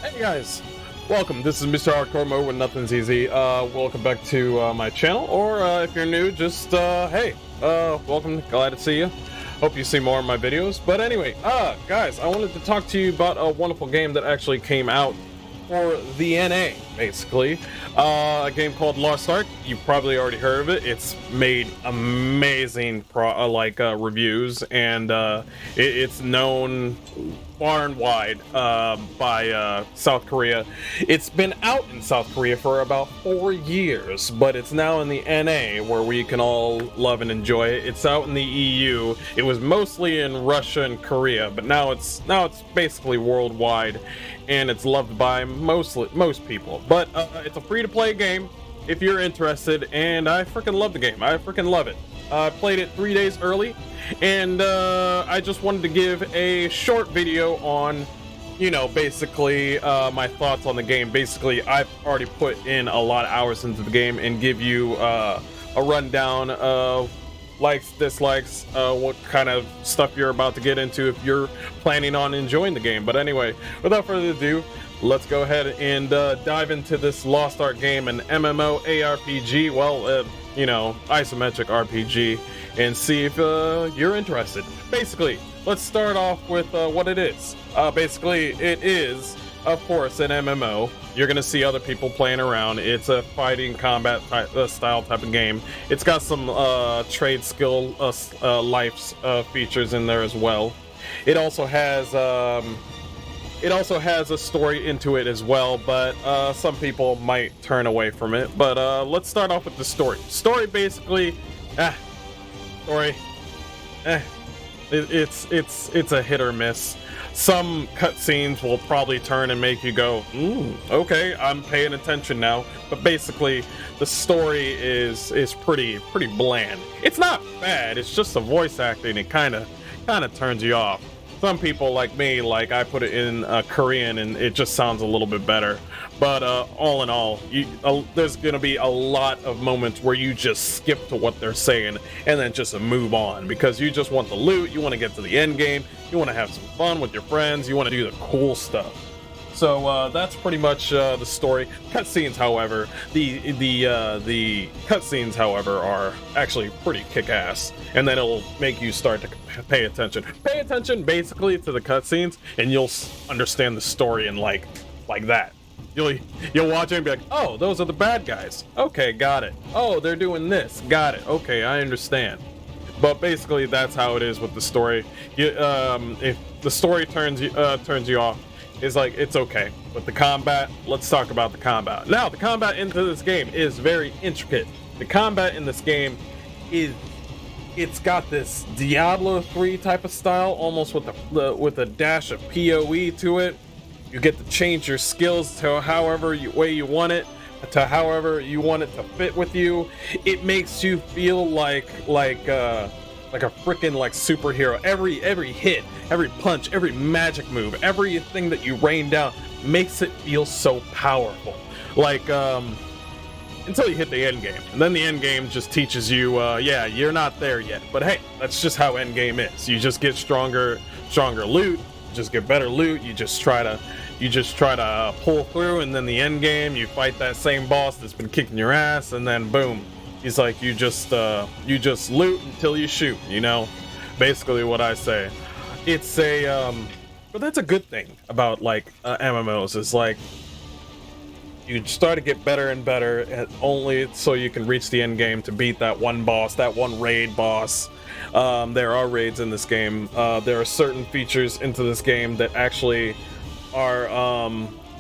Hey guys, welcome. This is MrHardcoreMode when nothing's easy. Welcome back to my channel, or if you're new, just hey, welcome. Glad to see you. Hope you see more of my videos. But anyway, guys, I wanted to talk to you about a wonderful game that actually came out for the NA, basically. A game called Lost Ark. You've probably already heard of it. It's made amazing reviews, and it's known far and wide by South Korea. It's been out in South Korea for about 4 years, but it's now in the NA where we can all love and enjoy it. It's out in the EU. It was mostly in Russia and Korea, but now it's basically worldwide, and it's loved by most people. But it's a free-to-play game if you're interested, and I freaking love the game. I freaking love it. I played it 3 days early, and I just wanted to give a short video on, you know, basically my thoughts on the game. Basically, I've already put in a lot of hours into the game, and give you a rundown of likes, dislikes, what kind of stuff you're about to get into if you're planning on enjoying the game. But anyway, without further ado, let's go ahead and dive into this Lost Ark game, an MMO ARPG, well, you know, isometric RPG, and see if you're interested. Basically, let's start off with what it is. Basically, it is, of course, an MMO. You're gonna see other people playing around. It's a fighting combat style type of game. It's got some trade skill life features in there as well. It also has a story into it as well, but some people might turn away from it. But let's start off with the story. Story basically, it's a hit or miss. Some cutscenes will probably turn and make you go, okay, I'm paying attention now. But basically, the story is pretty bland. It's not bad. It's just the voice acting. It kind of turns you off. Some people like me, like I put it in Korean, and it just sounds a little bit better. But all in all, there's gonna be a lot of moments where you just skip to what they're saying and then just move on, because you just want the loot, you want to get to the end game, you want to have some fun with your friends, you want to do the cool stuff. So that's pretty much the story. Cutscenes, however, the cutscenes, however, are actually pretty kick-ass, and then it'll make you start to pay attention. Pay attention, basically, to the cutscenes, and you'll understand the story in like that. You'll watch it and be like, oh, those are the bad guys. Okay, got it. Oh, they're doing this. Got it. Okay, I understand. But basically, that's how it is with the story. If the story turns you off, is like, it's okay. But the combat, let's talk about the combat. Now, the combat into this game is very intricate. The combat in this game it's got this Diablo 3 type of style, almost with a dash of PoE to it. You get to change your skills to however way you want it, to however you want it to fit with you. It makes you feel like a freaking superhero. Every hit, every punch, every magic move, everything that you rain down makes it feel so powerful. Until you hit the end game, and then the end game just teaches you, yeah, you're not there yet. But hey, that's just how end game is. You just get stronger loot, just get better loot. You just try to pull through, and then the end game, you fight that same boss that's been kicking your ass, and then boom. He's like, you just loot until you shoot, you know, basically what I say. It's but that's a good thing about MMOs, is like, you start to get better and better, only so you can reach the end game to beat that one boss, that one raid boss. There are raids in this game. There are certain features into this game that actually are,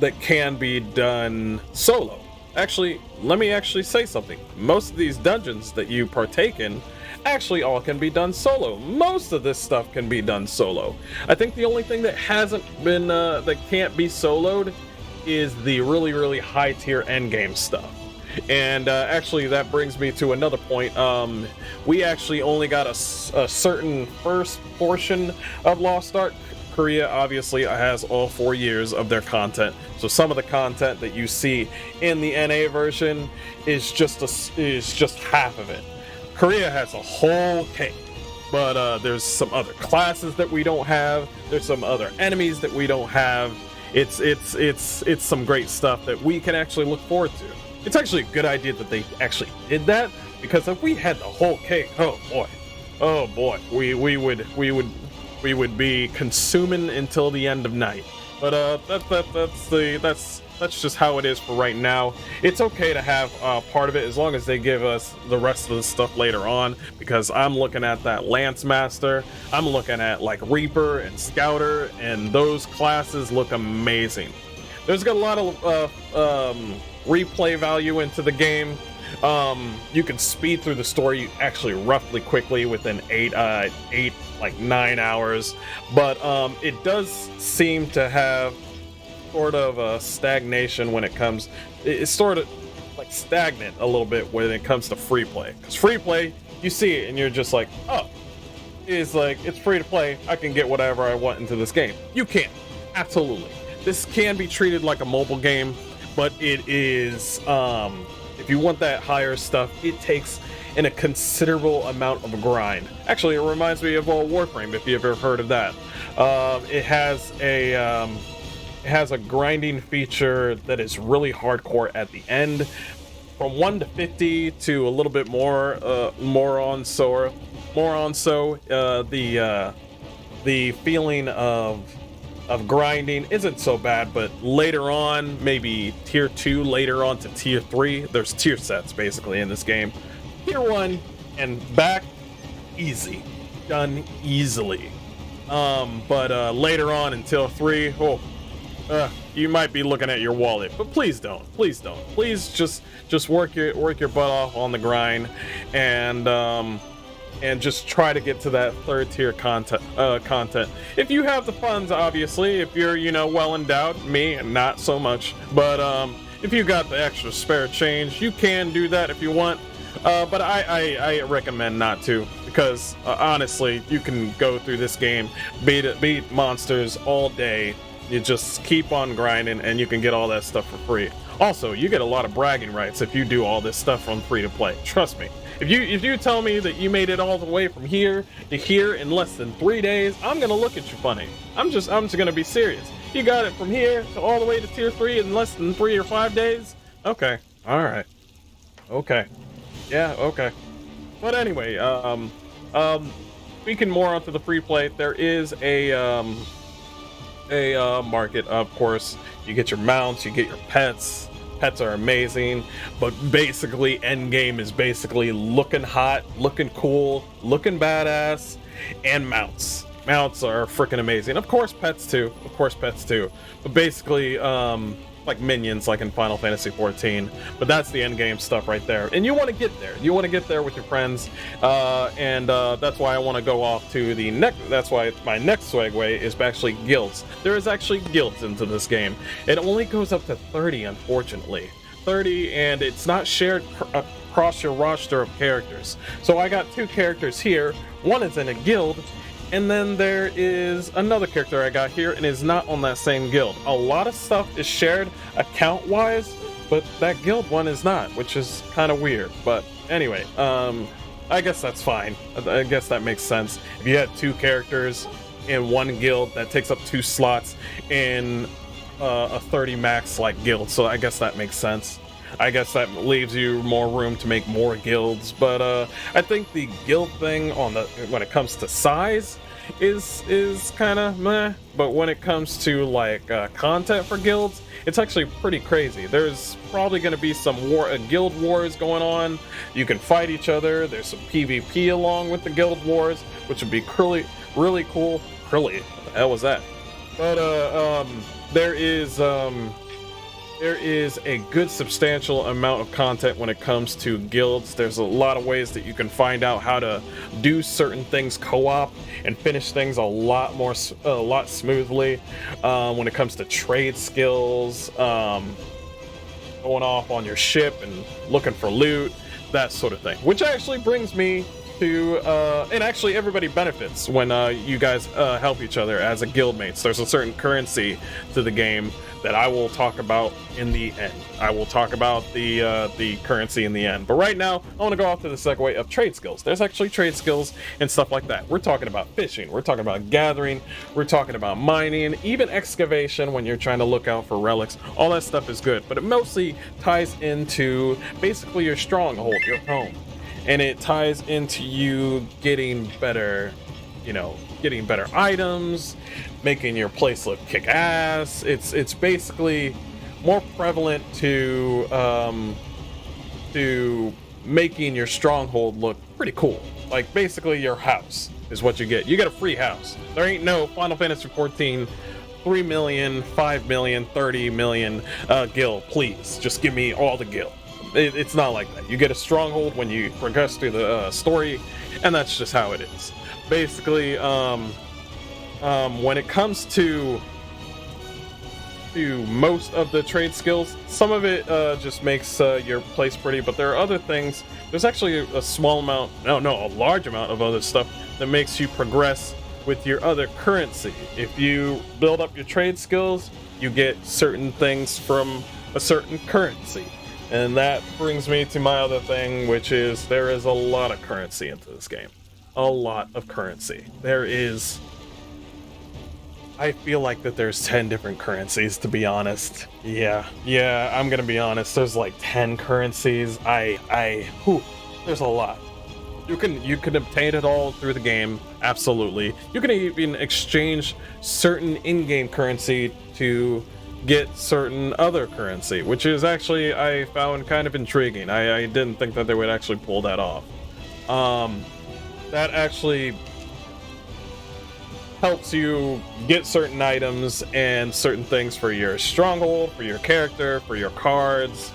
that can be done solo. Actually, let me say something. Most of these dungeons that you partake in actually all can be done solo. Most of this stuff can be done solo. I think the only thing that hasn't been, that can't be soloed is the really high tier endgame stuff. And actually, that brings me to another point. We actually only got a certain first portion of Lost Ark. Korea obviously has all 4 years of their content, so some of the content that you see in the NA version is just half of it. Korea has a whole cake, but there's some other classes that we don't have. There's some other enemies that we don't have, It's some great stuff that we can actually look forward to. It's actually a good idea that they actually did that, because if we had the whole cake, oh boy, we would be consuming until the end of night. But that's just how it is for right now. It's okay to have part of it as long as they give us the rest of the stuff later on, because I'm looking at that Lance Master, I'm looking at like Reaper and Scouter, and those classes look amazing. There's got a lot of replay value into the game. You can speed through the story actually roughly quickly within 9 hours, but it does seem to have sort of a stagnation when it comes. It's sort of like stagnant a little bit when it comes to free play. Because free play, you see it and you're just like, oh, it's like, it's free to play. I can get whatever I want into this game. You can, absolutely. This can be treated like a mobile game, but it is, if you want that higher stuff, it takes in a considerable amount of grind. Actually, it reminds me of Warframe, if you've ever heard of that. It has a grinding feature that is really hardcore at the end, from 1 to 50 to a little bit more on so. The feeling of grinding isn't so bad, but later on, maybe tier 2, later on to tier 3, there's tier sets basically in this game. Tier 1 and back, easy, done easily. But later on until 3, you might be looking at your wallet, but please don't. Please just work your butt off on the grind, and just try to get to that 3rd tier content. If you have the funds, obviously. If you're, well endowed, me, not so much. But if you got the extra spare change, you can do that if you want. But I recommend not to, because honestly, you can go through this game, beat monsters all day. You just keep on grinding, and you can get all that stuff for free. Also, you get a lot of bragging rights if you do all this stuff from free to play. Trust me. If you tell me that you made it all the way from here to here in less than 3 days, I'm gonna look at you funny. I'm just gonna be serious. You got it from here to all the way to tier 3 in less than 3 or 5 days? Okay. All right. Okay. Yeah. Okay. But anyway, speaking more onto the free play, there is a market, of course. You get your mounts, you get your pets. Pets are amazing, but basically endgame is basically looking hot, looking cool, looking badass, and mounts. Mounts are freaking amazing. Of course pets too. But basically, like minions, like in Final Fantasy 14. But that's the endgame stuff right there. And you want to get there. You want to get there with your friends. And that's why I want to go off to the next. That's why my next segue is actually guilds. There is actually guilds into this game. It only goes up to 30, unfortunately. 30, and it's not shared across your roster of characters. So I got 2 characters here. One is in a guild, and then there is another character I got here and is not on that same guild. A lot of stuff is shared account-wise, but that guild one is not, which is kind of weird. But anyway, I guess that's fine. I guess that makes sense. If you had 2 characters in one guild, that takes up 2 slots in a 30 max like guild, so I guess that makes sense. I guess that leaves you more room to make more guilds, but I think the guild thing when it comes to size is kind of meh. But when it comes to like content for guilds, it's actually pretty crazy. There's probably going to be some guild wars going on. You can fight each other. There's some PvP along with the guild wars, which would be really cool. Really, what the hell was that? But there is a good substantial amount of content when it comes to guilds. There's a lot of ways that you can find out how to do certain things co-op and finish things a lot smoothly. When it comes to trade skills, going off on your ship and looking for loot, that sort of thing. Which actually brings me to, and actually everybody benefits when you guys help each other as a guildmates. There's a certain currency to the game that I will talk about in the end. I will talk about the currency in the end. But right now, I want to go off to the segue of trade skills. There's actually trade skills and stuff like that. We're talking about fishing. We're talking about gathering. We're talking about mining, even excavation when you're trying to look out for relics. All that stuff is good, but it mostly ties into basically your stronghold, your home. And it ties into you getting better, you know, getting better items, making your place look kick-ass. It's basically more prevalent to making your stronghold look pretty cool. Like basically your house is what you get. You get a free house. There ain't no Final Fantasy 14 3 million, 5 million, 30 million gil. Please just give me all the gil. It's not like that. You get a stronghold when you progress through the story, and that's just how it is. Basically, when it comes to most of the trade skills, some of it just makes your place pretty, but there are other things. There's actually a small amount, a large amount of other stuff that makes you progress with your other currency. If you build up your trade skills, you get certain things from a certain currency. And that brings me to my other thing, which is there is a lot of currency into this game. A lot of currency. There is... I feel like that there's 10 different currencies, to be honest. Yeah, I'm gonna be honest. There's like 10 currencies. There's a lot. You can obtain it all through the game, absolutely. You can even exchange certain in-game currency to get certain other currency, which is actually, I found kind of intriguing. I didn't think that they would actually pull that off. That actually helps you get certain items and certain things for your stronghold, for your character, for your cards,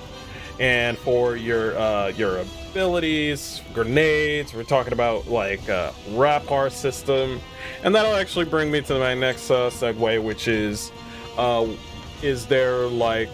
and for your abilities, grenades. We're talking about like Rapar system, and that'll actually bring me to my next segue, which is there like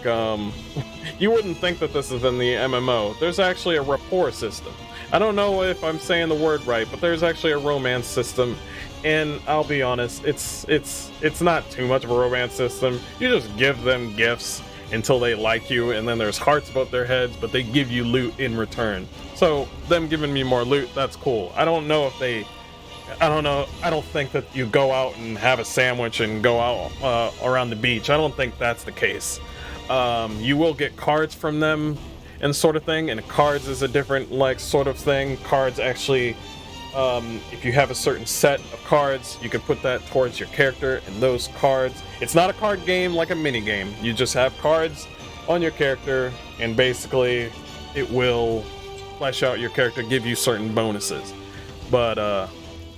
you wouldn't think that this is in the MMO. There's actually a rapport system. I don't know if I'm saying the word right, but there's actually a romance system, and I'll be honest, it's not too much of a romance system. You just give them gifts until they like you, and then there's hearts above their heads, but they give you loot in return. So them giving me more loot, that's cool. I don't know. I don't think that you go out and have a sandwich and go out around the beach. I don't think that's the case. You will get cards from them and sort of thing, and cards is a different like sort of thing. Cards actually, if you have a certain set of cards, you can put that towards your character, and those cards, it's not a card game like a mini game. You just have cards on your character, and basically it will flesh out your character, give you certain bonuses. But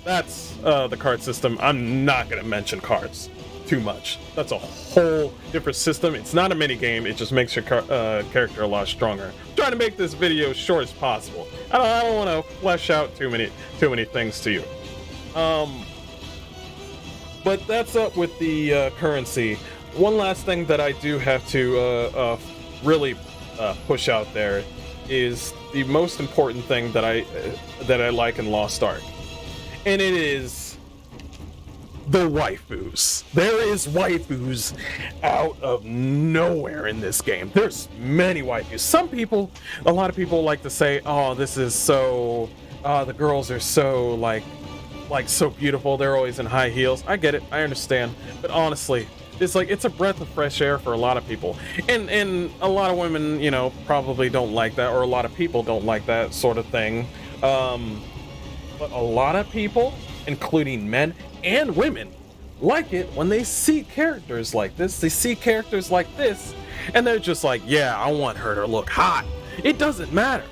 that's the card system. I'm not gonna mention cards too much. That's a whole different system. It's not a mini game. It just makes your character a lot stronger. I'm trying to make this video short as possible. I don't want to flesh out too many things to you. But that's up with the currency. One last thing that I do have to really push out there is the most important thing that I like in Lost Ark, and it is the waifus. There is waifus out of nowhere in this game. There's many waifus. A lot of people like to say, oh, this is so, the girls are so like so beautiful. They're always in high heels. I get it. I understand. But honestly, it's a breath of fresh air for a lot of people. And a lot of women, you know, probably don't like that, or a lot of people don't like that sort of thing. But a lot of people, including men and women, like it when they see characters like this. They see characters like this, and they're just like, yeah, I want her to look hot. It doesn't matter.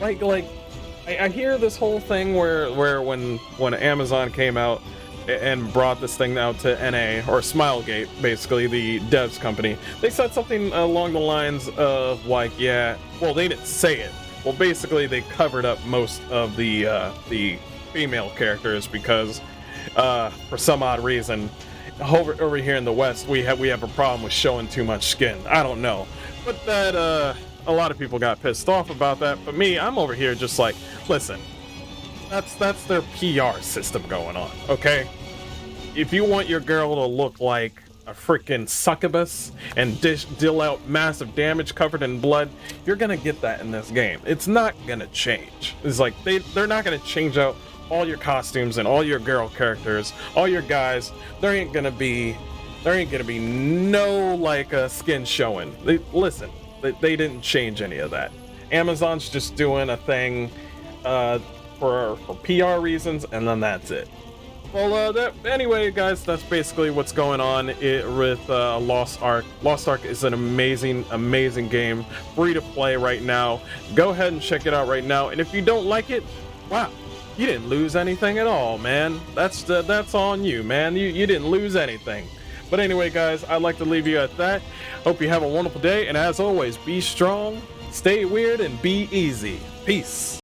Like I hear this whole thing where when Amazon came out and brought this thing out to NA, or Smilegate, basically the devs company, they said something along the lines of like, yeah, well, they didn't say it. Well, basically they covered up most of the female characters because for some odd reason over here in the West we have a problem with showing too much skin. I don't know, but that a lot of people got pissed off about that. But me, I'm over here just like, listen, that's their PR system going on, okay? If you want your girl to look like a freaking succubus and deal out massive damage covered in blood, you're gonna get that in this game. It's not gonna change. It's like they're not gonna change out all your costumes and all your girl characters, all your guys. There ain't gonna be no like skin showing. They didn't change any of that. Amazon's just doing a thing for PR reasons, and then that's it. Well, anyway, guys, that's basically what's going on with Lost Ark. Lost Ark is an amazing, amazing game, free to play right now. Go ahead and check it out right now. And if you don't like it, wow, you didn't lose anything at all, man. That's on you, man. You didn't lose anything. But anyway, guys, I'd like to leave you at that. Hope you have a wonderful day, and as always, be strong, stay weird, and be easy. Peace.